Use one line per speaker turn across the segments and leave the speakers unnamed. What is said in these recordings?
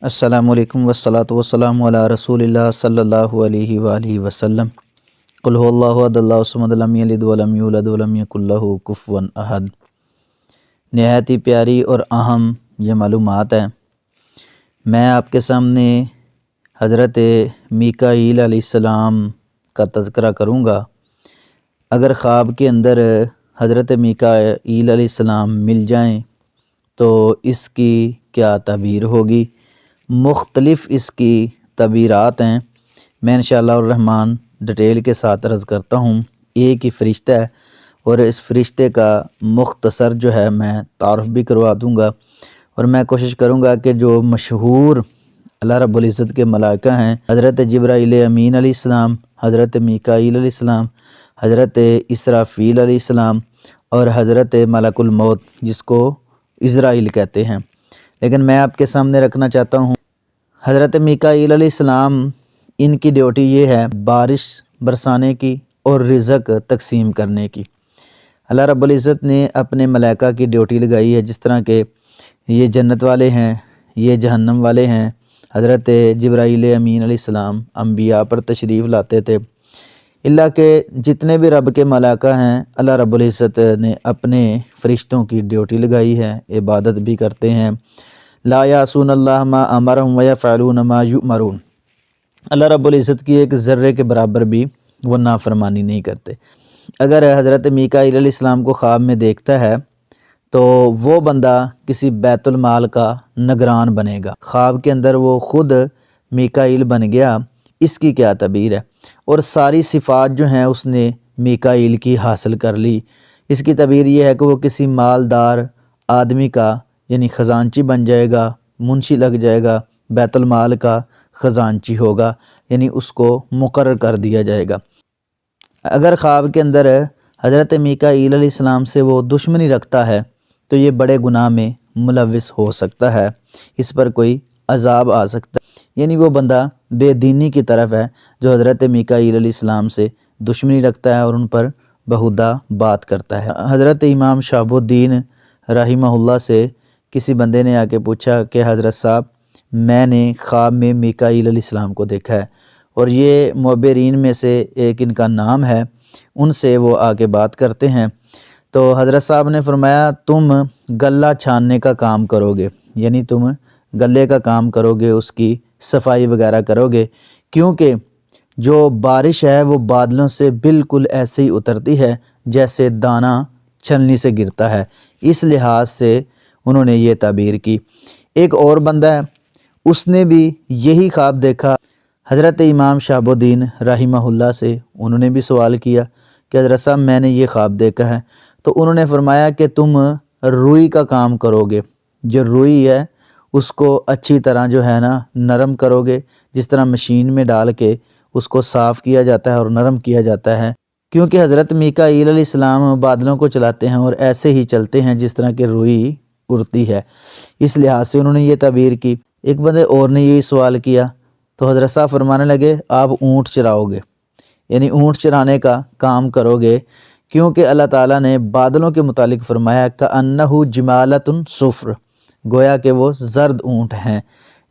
السلام علیکم والصلاۃ والسلام علی رسول اللہ صلی اللہ علیہ وآلہ وسلم۔ قل هو اللہ احد اللہ الصمد لم یلد ولم یولد ولم یکن لہ کفوا احد۔ نہایت ہی پیاری اور اہم یہ معلومات ہیں۔ میں آپ کے سامنے حضرت میکائیل علیہ السلام کا تذکرہ کروں گا۔ اگر خواب کے اندر حضرت میکائیل علیہ السلام مل جائیں تو اس کی کیا تعبیر ہوگی؟ مختلف اس کی تعبیرات ہیں۔ میں انشاءاللہ الرحمن ڈیٹیل کے ساتھ عرض کرتا ہوں۔ ایک ہی فرشتہ ہے اور اس فرشتے کا مختصر جو ہے میں تعارف بھی کروا دوں گا، اور میں کوشش کروں گا کہ جو مشہور اللہ رب العزت کے ملائکہ ہیں، حضرت جبرائیل امین علیہ السلام، حضرت میکائیل علیہ السلام، حضرت اسرافیل علیہ السلام اور حضرت ملک الموت جس کو عزرائیل کہتے ہیں، لیکن میں آپ کے سامنے رکھنا چاہتا ہوں حضرت میکائیل علیہ السلام۔ ان کی ڈیوٹی یہ ہے بارش برسانے کی اور رزق تقسیم کرنے کی۔ اللہ رب العزت نے اپنے ملائکہ کی ڈیوٹی لگائی ہے، جس طرح کہ یہ جنت والے ہیں، یہ جہنم والے ہیں۔ حضرت جبرائیل امین علیہ السلام انبیاء پر تشریف لاتے تھے، اللہ کہ جتنے بھی رب کے ملائکہ ہیں اللہ رب العزت نے اپنے فرشتوں کی ڈیوٹی لگائی ہے، عبادت بھی کرتے ہیں۔ لا یعصون اللہ ما امرہم ویفعلون ما یؤمرون۔ اللہ رب العزت کی ایک ذرے کے برابر بھی وہ نافرمانی نہیں کرتے۔ اگر حضرت میکائیل علیہ السلام کو خواب میں دیکھتا ہے تو وہ بندہ کسی بیت المال کا نگران بنے گا۔ خواب کے اندر وہ خود میکائیل بن گیا، اس کی کیا تعبیر ہے؟ اور ساری صفات جو ہیں اس نے میکائیل کی حاصل کر لی۔ اس کی تعبیر یہ ہے کہ وہ کسی مالدار آدمی کا یعنی خزانچی بن جائے گا، منشی لگ جائے گا، بیت المال کا خزانچی ہوگا، یعنی اس کو مقرر کر دیا جائے گا۔ اگر خواب کے اندر حضرت میکائیل علیہ السلام سے وہ دشمنی رکھتا ہے تو یہ بڑے گناہ میں ملوث ہو سکتا ہے، اس پر کوئی عذاب آ سکتا ہے، یعنی وہ بندہ بے دینی کی طرف ہے جو حضرت میکائیل علیہ السلام سے دشمنی رکھتا ہے اور ان پر بہودہ بات کرتا ہے۔ حضرت امام شہاب الدین رحمہ اللہ سے کسی بندے نے آ کے پوچھا کہ حضرت صاحب میں نے خواب میں میکائیل علیہ السلام کو دیکھا ہے، اور یہ معبرین میں سے ایک ان کا نام ہے، ان سے وہ آ کے بات کرتے ہیں۔ تو حضرت صاحب نے فرمایا تم غلہ چھاننے کا کام کرو گے، یعنی تم غلے کا کام کرو گے، اس کی صفائی وغیرہ کرو گے، کیونکہ جو بارش ہے وہ بادلوں سے بالکل ایسے ہی اترتی ہے جیسے دانہ چھلنی سے گرتا ہے۔ اس لحاظ سے انہوں نے یہ تعبیر کی۔ ایک اور بندہ ہے، اس نے بھی یہی خواب دیکھا، حضرت امام شہاب الدین رحمہ اللہ سے انہوں نے بھی سوال کیا کہ حضرت صاحب میں نے یہ خواب دیکھا ہے، تو انہوں نے فرمایا کہ تم روئی کا کام کرو گے، جو روئی ہے اس کو اچھی طرح جو ہے نا نرم کرو گے، جس طرح مشین میں ڈال کے اس کو صاف کیا جاتا ہے اور نرم کیا جاتا ہے، کیونکہ حضرت میکائیل علیہ السلام بادلوں کو چلاتے ہیں اور ایسے ہی چلتے ہیں جس طرح کہ روئی اڑتی ہے، اس لحاظ سے انہوں نے یہ تعبیر کی۔ ایک بندے اور نے یہی سوال کیا تو حضرت صاحب فرمانے لگے آپ اونٹ چراؤ گے، یعنی اونٹ چرانے کا کام کرو گے، کیونکہ اللہ تعالیٰ نے بادلوں کے متعلق فرمایا کأنہ جمالۃ صفر، گویا کہ وہ زرد اونٹ ہیں،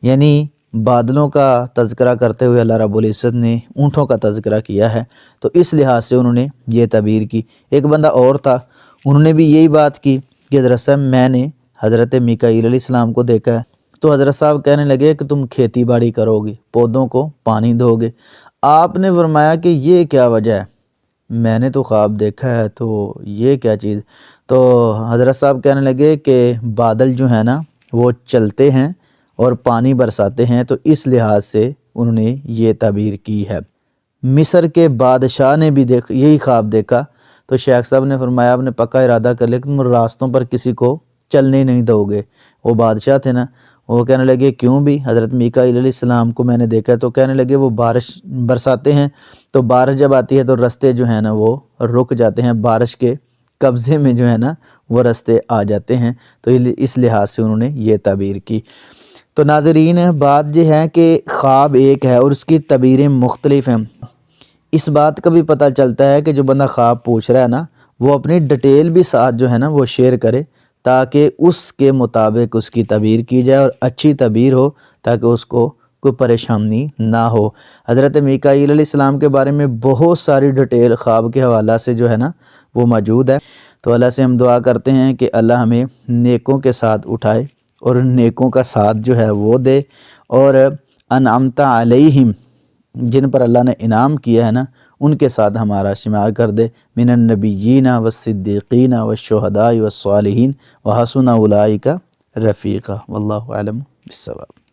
یعنی بادلوں کا تذکرہ کرتے ہوئے اللہ رب العزت نے اونٹوں کا تذکرہ کیا ہے، تو اس لحاظ سے انہوں نے یہ تعبیر کی۔ ایک بندہ اور تھا، انہوں نے بھی یہی بات کی کہ حضرت صاحب میں نے حضرت میکائیل علیہ السلام کو دیکھا ہے، تو حضرت صاحب کہنے لگے کہ تم کھیتی باڑی کرو گے، پودوں کو پانی دو گے۔ آپ نے فرمایا کہ یہ کیا وجہ ہے؟ میں نے تو خواب دیکھا ہے، تو یہ کیا چیز؟ تو حضرت صاحب کہنے لگے کہ بادل جو ہیں نا وہ چلتے ہیں اور پانی برساتے ہیں، تو اس لحاظ سے انہوں نے یہ تعبیر کی ہے۔ مصر کے بادشاہ نے بھی یہی خواب دیکھا، تو شیخ صاحب نے فرمایا آپ نے پکا ارادہ کر لیا کہ تم راستوں پر کسی کو چلنے نہیں دو گے۔ وہ بادشاہ تھے نا، وہ کہنے لگے کیوں بھی؟ حضرت میکائیل علیہ السلام کو میں نے دیکھا، تو کہنے لگے وہ بارش برساتے ہیں، تو بارش جب آتی ہے تو رستے جو ہیں نا وہ رک جاتے ہیں، بارش کے قبضے میں جو ہے نا وہ رستے آ جاتے ہیں، تو اس لحاظ سے انہوں نے یہ تعبیر کی۔ تو ناظرین بات یہ ہے کہ خواب ایک ہے اور اس کی تعبیریں مختلف ہیں۔ اس بات کا بھی پتہ چلتا ہے کہ جو بندہ خواب پوچھ رہا ہے نا وہ اپنی ڈیٹیل بھی ساتھ جو ہے نا وہ شیئر کرے، تاکہ اس کے مطابق اس کی تعبیر کی جائے اور اچھی تعبیر ہو تاکہ اس کو کوئی پریشانی نہ ہو۔ حضرت میکائیل علیہ السلام کے بارے میں بہت ساری ڈیٹیل خواب کے حوالہ سے جو ہے نا وہ موجود ہے۔ تو اللہ سے ہم دعا کرتے ہیں کہ اللہ ہمیں نیکوں کے ساتھ اٹھائے اور نیکوں کا ساتھ جو ہے وہ دے، اور انعمت علیہم جن پر اللہ نے انعام کیا ہے نا ان کے ساتھ ہمارا شمار کر دے، من النبیین والصدیقین والشہداء والصالحین وحسن اولئک رفیقا، واللہ اعلم بالصواب۔